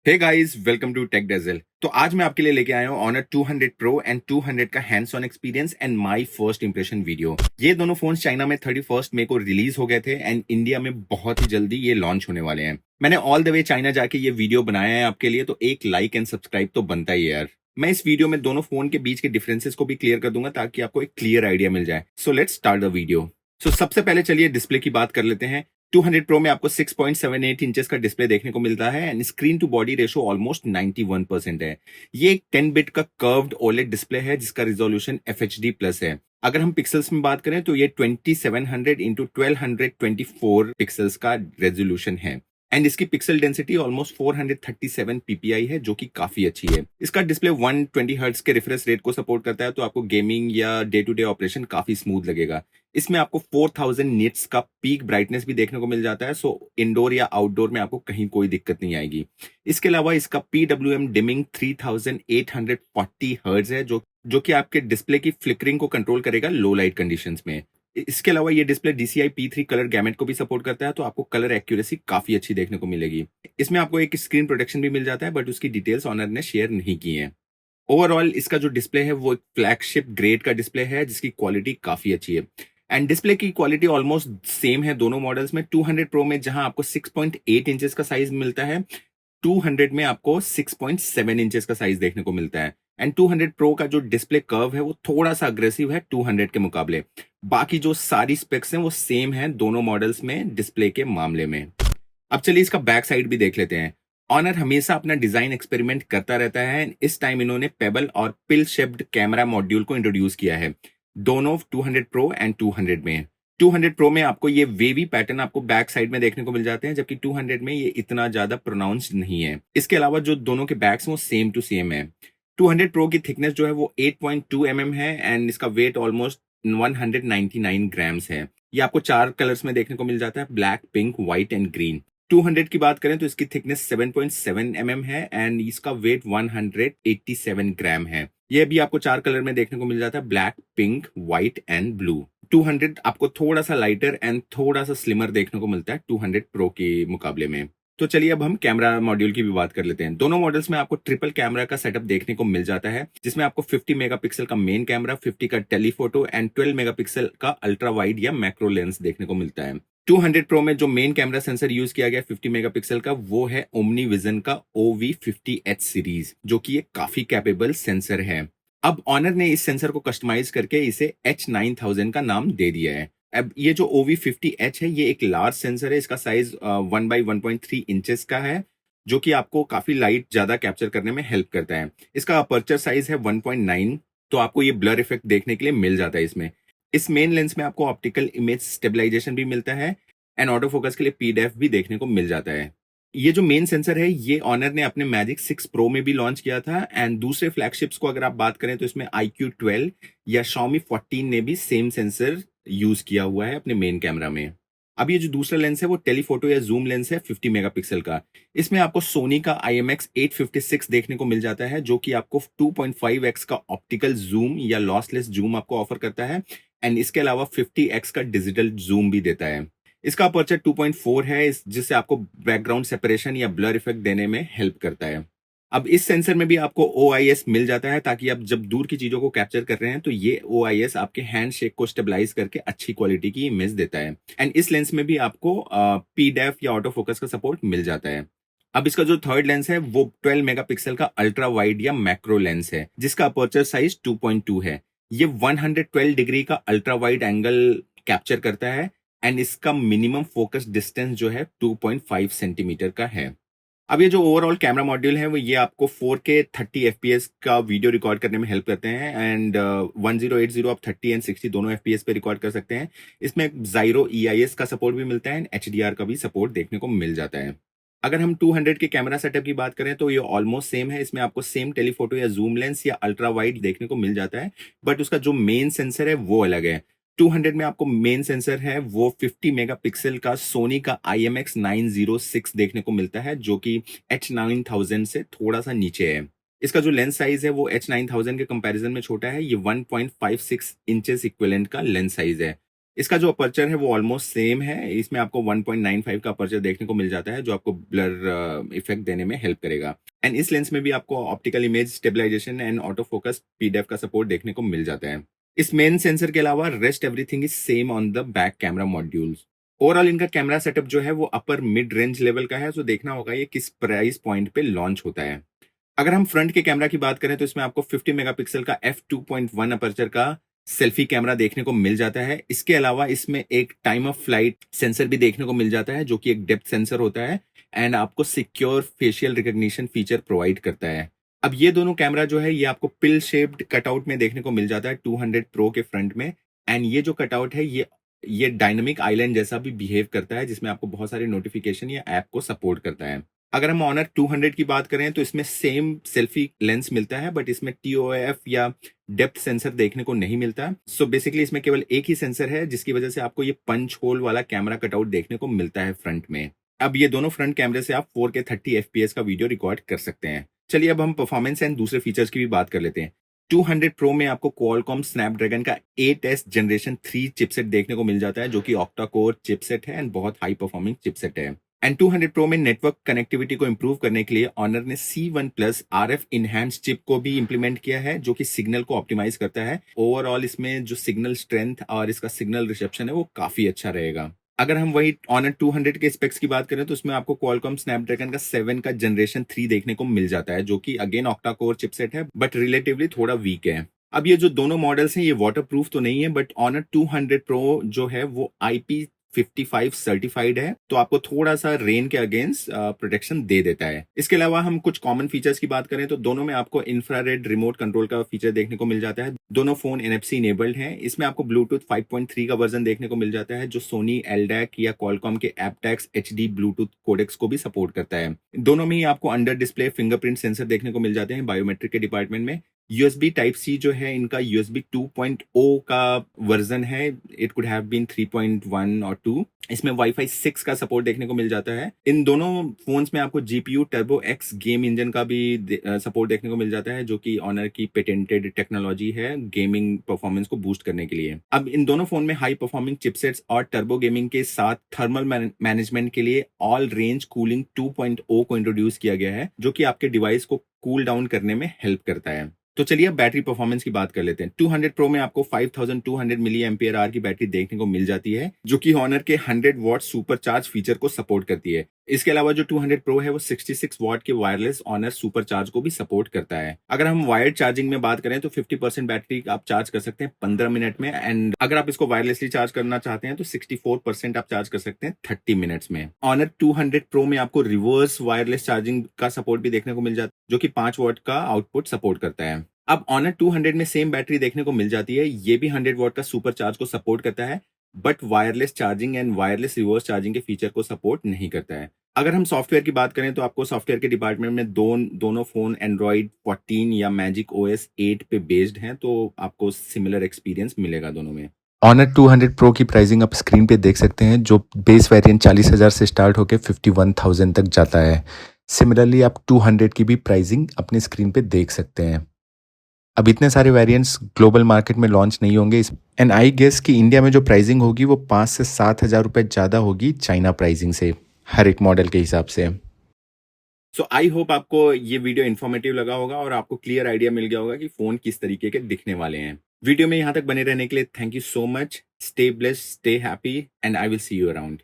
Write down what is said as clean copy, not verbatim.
Hey guys, welcome to Tech Dazzle. तो आज मैं आपके लिए लेके आया हूँ ऑनर 200 प्रो एंड 200 का hands on experience and my first impression video. ये दोनों फोन्स चाइना में 31 मई को रिलीज हो गए थे एंड इंडिया में बहुत ही जल्दी ये लॉन्च होने वाले हैं। मैंने ऑल द वे चाइना जाके ये वीडियो बनाया है आपके लिए, तो एक लाइक एंड सब्सक्राइब तो बनता ही है यार। मैं इस वीडियो में दोनों फोन के बीच के डिफरेंसेस को भी क्लियर कर दूंगा ताकि आपको एक क्लियर आइडिया मिल जाए। So let's start the video. सबसे पहले चलिए डिस्प्ले की बात कर लेते हैं। 200 प्रो में आपको 6.78 इंचेस का डिस्प्ले देखने को मिलता है and screen to body ratio almost 91% है। ये एक 10 बिट का कर्व्ड ओलेड डिस्प्ले है जिसका रिजोल्यूशन FHD प्लस है। अगर हम पिक्सल्स में बात करें तो ये 2700 इंटू 1224 पिक्सल्स का रेजोल्यूशन है एंड इसकी पिक्सल डेंसिटी ऑलमोस्ट 437 ppi है, जो कि काफी अच्छी है। इसका डिस्प्ले 120 हर्ट्ज के रिफ्रेश रेट को सपोर्ट करता है, तो आपको गेमिंग या डे टू डे ऑपरेशन काफी स्मूथ लगेगा। इसमें आपको 4000 निट्स का पीक ब्राइटनेस भी देखने को मिल जाता है, सो इंडोर या आउटडोर में आपको कहीं कोई दिक्कत नहीं आएगी। इसके अलावा इसका PWM डिमिंग 3840 हर्ट्ज है, जो कि आपके डिस्प्ले की फ्लिकरिंग को कंट्रोल करेगा लो लाइट कंडीशंस में। इसके अलावा ये display DCI P3 colour gamete को भी सपोर्ट करता है, तो आपको कलर एक्यूरेसी काफी अच्छी देखने को मिलेगी। इसमें आपको एक स्क्रीन प्रोटेक्शन भी मिल जाता है, बट उसकी डिटेल्स ऑनर ने शेयर नहीं की है। ओवरऑल इसका जो डिस्प्ले है वो एक फ्लैगशिप ग्रेड का डिस्प्ले है जिसकी क्वालिटी काफी अच्छी है एंड डिस्प्ले की क्वालिटी ऑलमोस्ट सेम है दोनों मॉडल्स में। 200 प्रो में जहां आपको 6.8 इंचेस का साइज मिलता है, 200 में आपको 6.7 इंचेस का साइज देखने को मिलता है एंड 200 प्रो का जो डिस्प्ले कर्व है वो थोड़ा सा अग्रेसिव है 200 के मुकाबले। बाकी जो सारी स्पेक्स हैं वो सेम है दोनों मॉडल्स में डिस्प्ले के मामले में। अब चलिए इसका बैक साइड भी देख लेते हैं। ऑनर हमेशा अपना डिजाइन एक्सपेरिमेंट करता रहता है। इस टाइम इन्होंने पेबल और पिल शेप्ड कैमरा मॉड्यूल को इंट्रोड्यूस किया है, दोनों 200 प्रो एंड 200 में। 200 प्रो में आपको ये वेवी पैटर्न आपको बैक साइड में देखने को मिल जाते हैं, जबकि 200 में ये इतना ज्यादा प्रोनाउंस्ड नहीं है। इसके अलावा जो दोनों के बैक्स वो सेम टू सेम है। 200 प्रो की थिकनेस जो है वो 8.2 mm है एंड इसका वेट ऑलमोस्ट 199 ग्राम्स है। ये आपको 4 कलर्स में देखने को मिल जाता है, black, pink, white and green. 200 की बात करें तो इसकी थिकनेस 7.7 mm है एंड इसका वेट 187 ग्राम है। ये भी आपको 4 कलर में देखने को मिल जाता है, black, pink, white and blue. 200 आपको थोड़ा सा लाइटर एंड थोड़ा सा स्लिमर देखने को मिलता है 200 प्रो के मुकाबले में। तो चलिए अब हम कैमरा मॉड्यूल की भी बात कर लेते हैं। दोनों मॉडल्स में आपको ट्रिपल कैमरा का सेटअप देखने को मिल जाता है, जिसमें आपको 50 मेगापिक्सल का मेन कैमरा, 50 का टेलीफोटो एंड 12 मेगापिक्सल का अल्ट्रा वाइड या मैक्रो लेंस देखने को मिलता है। 200 प्रो में जो मेन कैमरा सेंसर यूज किया गया 50 मेगापिक्सल का वो है ओमनी विजन का OV50H सीरीज, जो कि एक काफी कैपेबल सेंसर है। अब ऑनर ने इस सेंसर को कस्टमाइज करके इसे H9000 का नाम दे दिया है। अब ये जो OV50H है ये एक लार्ज सेंसर है। इसका साइज 1/1.3 इंचेस का है, जो कि आपको काफी लाइट ज्यादा कैप्चर करने में हेल्प करता है। इसका अपर्चर साइज है 1.9, तो आपको ये ब्लर इफेक्ट देखने के लिए मिल जाता है इसमें। इस मेन लेंस में आपको ऑप्टिकल इमेज स्टेबलाइजेशन भी मिलता है एंड ऑटो फोकस के लिए PDEF भी देखने को मिल जाता है। ये जो मेन सेंसर है ये ऑनर ने अपने मैजिक 6 प्रो में भी लॉन्च किया था एंड दूसरे फ्लैगशिप्स को अगर आप बात करें तो इसमें iQ12 या Xiaomi 14 ने भी सेम सेंसर यूज किया हुआ है अपने मेन कैमरा में। अब ये जो दूसरा लेंस है वो टेलीफोटो या जूम लेंस है 50 मेगापिक्सल का। इसमें आपको सोनी का IMX856 देखने को मिल जाता है, जो कि आपको 2.5x का ऑप्टिकल जूम या लॉसलेस जूम आपको ऑफर करता है एंड इसके अलावा 50x का डिजिटल जूम भी देता है। इसका अपर्चर 2.4 है, जिससे आपको बैकग्राउंड सेपरेशन या ब्लर इफेक्ट देने में हेल्प करता है। अब इस सेंसर में भी आपको OIS मिल जाता है, ताकि आप जब दूर की चीजों को कैप्चर कर रहे हैं तो ये OIS आपके हैंड शेक को स्टेबलाइज करके अच्छी क्वालिटी की इमेज देता है एंड इस लेंस में भी आपको PDEF या ऑटो फोकस का सपोर्ट मिल जाता है। अब इसका जो थर्ड लेंस है वो 12 मेगापिक्सल का अल्ट्रा वाइड या मैक्रो लेंस है, जिसका अपर्चर साइज 2.2 है। ये 112 डिग्री का अल्ट्रा वाइड एंगल कैप्चर करता है एंड इसका मिनिमम फोकस डिस्टेंस जो है 2.5 सेंटीमीटर का है। अब ये जो ओवरऑल कैमरा मॉड्यूल है वो ये आपको 4K 30 FPS का वीडियो रिकॉर्ड करने में हेल्प करते हैं एंड 1080 आप 30 एंड 60 दोनों FPS पे रिकॉर्ड कर सकते हैं। इसमें Zyro EIS का सपोर्ट भी मिलता है एंड HDR का भी सपोर्ट देखने को मिल जाता है। अगर हम 200 के कैमरा सेटअप की बात करें तो ये ऑलमोस्ट सेम है। इसमें आपको सेम टेलीफोटो या जूम लेंस या अल्ट्रा वाइड देखने को मिल जाता है, बट उसका जो मेन सेंसर है वो अलग है। 200 में आपको मेन सेंसर है वो 50 मेगापिक्सल का सोनी का IMX906 देखने को मिलता है, जो कि H9000 से थोड़ा सा नीचे है। इसका जो लेंस साइज है वो H9000 के कंपैरिजन में छोटा है। ये 1.56 इंचेस इक्विवेलेंट का लेंस साइज है। इसका जो अपर्चर है वो ऑलमोस्ट सेम है। इसमें आपको 1.95 का अपर्चर देखने को मिल जाता है जो आपको ब्लर इफेक्ट देने में हेल्प करेगा। एंड इस लेंस में भी आपको optical image stabilisation and auto focus PDF का सपोर्ट देखने को मिल जाता है। इस मेन सेंसर के अलावा rest everything is same on the back camera modules. Overall इनका कैमरा सेटअप जो है वो अपर मिड रेंज लेवल का है, तो देखना होगा ये किस प्राइस पॉइंट पे लॉन्च होता है। अगर हम फ्रंट के कैमरा की बात करें तो इसमें आपको 50 मेगापिक्सल का f2.1 अपर्चर का सेल्फी कैमरा देखने को मिल जाता है। इसके अलावा इसमें एक टाइम ऑफ फ्लाइट सेंसर भी देखने को मिल जाता है जो कि एक डेप्थ सेंसर होता है एंड आपको secure facial recognition feature provide करता है। अब ये दोनों कैमरा जो है ये आपको पिल शेप्ड कटआउट में देखने को मिल जाता है 200 प्रो के फ्रंट में। एंड ये जो कटआउट है ये डायनामिक आइलैंड जैसा भी बिहेव करता है जिसमें आपको बहुत सारे नोटिफिकेशन या ऐप को सपोर्ट करता है। अगर हम ऑनर 200 की बात करें तो इसमें सेम सेल्फी लेंस मिलता है बट इसमें टीओएफ या डेप्थ सेंसर देखने को नहीं मिलता। सो बेसिकली इसमें केवल एक ही सेंसर है जिसकी वजह से आपको ये पंच होल वाला कैमरा कटआउट देखने को मिलता है फ्रंट में। अब ये दोनों फ्रंट कैमरे से आप 4K 30 FPS का वीडियो रिकॉर्ड कर सकते हैं। चलिए अब हम परफॉर्मेंस एंड दूसरे फीचर्स की भी बात कर लेते हैं। 200 प्रो में आपको क्वालकॉम स्नैपड्रैगन का 8S जनरेशन 3 चिपसेट देखने को मिल जाता है जो कि ऑक्टा कोर चिपसेट है एंड बहुत हाई परफॉर्मिंग चिपसेट है। एंड 200 प्रो में नेटवर्क कनेक्टिविटी को इंप्रूव करने के लिए ऑनर ने C1 plus RF enhance chip को भी इंप्लीमेंट किया है जो कि सिग्नल को ऑप्टिमाइज करता है। ओवरऑल इसमें जो सिग्नल स्ट्रेंथ और इसका सिग्नल रिसेप्शन है वो काफी अच्छा रहेगा। अगर हम वही ऑनर 200 के स्पेक्स की बात करें तो उसमें आपको क्वालकॉम स्नैपड्रैगन का 7 का जनरेशन 3 देखने को मिल जाता है जो कि अगेन ऑक्टा कोर चिपसेट है बट रिलेटिवली थोड़ा वीक है। अब ये जो दोनों मॉडल्स हैं ये वाटर प्रूफ तो नहीं है बट ऑनर 200 प्रो जो है वो IP55 सर्टिफाइड है तो आपको थोड़ा सा रेन के अगेंस्ट प्रोटेक्शन दे देता है। इसके अलावा हम कुछ कॉमन फीचर्स की बात करें तो दोनों में आपको इंफ्रारेड रिमोट कंट्रोल का फीचर देखने को मिल जाता है। दोनों फोन NFC इनेबल्ड हैं। इसमें आपको ब्लूटूथ 5.3 का वर्जन देखने को मिल जाता है जो सोनी LDAC या क्वालकॉम के एप्टेक्स HD ब्लूटूथ कोडेक्स को भी सपोर्ट करता है। दोनों में ही आपको अंडर डिस्प्ले फिंगरप्रिंट सेंसर देखने को मिल जाते हैं बायोमेट्रिक के डिपार्टमेंट में। USB टाइप C जो है इनका USB 2.0 का वर्जन है। इट कुड हैव बीन 3.1 और 2। इसमें Wi-Fi 6 का सपोर्ट देखने को मिल जाता है। इन दोनों फोन्स में आपको GPU Turbo X game engine का भी सपोर्ट देखने को मिल जाता है जो कि ऑनर की पेटेंटेड टेक्नोलॉजी है गेमिंग परफॉर्मेंस को बूस्ट करने के लिए। अब इन दोनों फोन में हाई परफॉर्मिंग चिपसेट्स और टर्बो गेमिंग के साथ थर्मल मैनेजमेंट के लिए ऑल रेंज कूलिंग 2.0 को इंट्रोड्यूस किया गया है जो कि आपके डिवाइस को कूल डाउन करने में हेल्प करता है। तो चलिए अब बैटरी परफॉर्मेंस की बात कर लेते हैं। 200 प्रो में आपको 5200 मिली एम्पियर आवर की बैटरी देखने को मिल जाती है जो कि हॉनर के 100 वॉट सुपर चार्ज फीचर को सपोर्ट करती है। इसके अलावा जो 200 प्रो है वो 66 वॉट के वायरलेस ऑनर सुपर चार्ज को भी सपोर्ट करता है। अगर हम वायर्ड चार्जिंग में बात करें तो 50% बैटरी आप चार्ज कर सकते हैं 15 मिनट में एंड अगर आप इसको वायरलेसली चार्ज करना चाहते हैं तो 64% आप चार्ज कर सकते हैं 30 मिनट्स में। ऑनर 200 प्रो में आपको रिवर्स वायरलेस चार्जिंग का सपोर्ट भी देखने को मिल जाता है जो कि 5 वॉट का आउटपुट सपोर्ट करता है। अब ऑनर 200 में सेम बैटरी देखने को मिल जाती है। ये भी 100 वॉट का सुपर चार्ज को सपोर्ट करता है but wireless charging and wireless reverse charging के फीचर को सपोर्ट नहीं करता है। अगर हम सॉफ्टवेयर की बात करें तो आपको सॉफ्टवेयर के डिपार्टमेंट में दोनों फोन एंड्रॉइड 14 या मैजिक OS 8 पे बेस्ड हैं तो आपको सिमिलर एक्सपीरियंस मिलेगा दोनों में। ऑनर 200 प्रो की प्राइसिंग आप स्क्रीन पे देख सकते हैं जो बेस वेरिएंट 40,000 से स्टार्ट होकर 51,000 तक जाता है। सिमिलरली आप 200 की भी प्राइसिंग अपने स्क्रीन पे देख सकते हैं। अब इतने सारे वेरिएंट्स ग्लोबल मार्केट में लॉन्च नहीं होंगे एंड आई गेस कि इंडिया में जो प्राइसिंग होगी वो 5 से 7,000 रुपये ज़्यादा होगी चाइना प्राइसिंग से हर एक मॉडल के हिसाब से। सो आई होप आपको ये वीडियो इन्फॉर्मेटिव लगा होगा और आपको क्लियर आइडिया मिल गया होगा कि फोन किस तरीके के दिखने वाले हैं। वीडियो में यहाँ तक बने रहने के लिए thank you so much. Stay blessed, stay happy and I will see you around.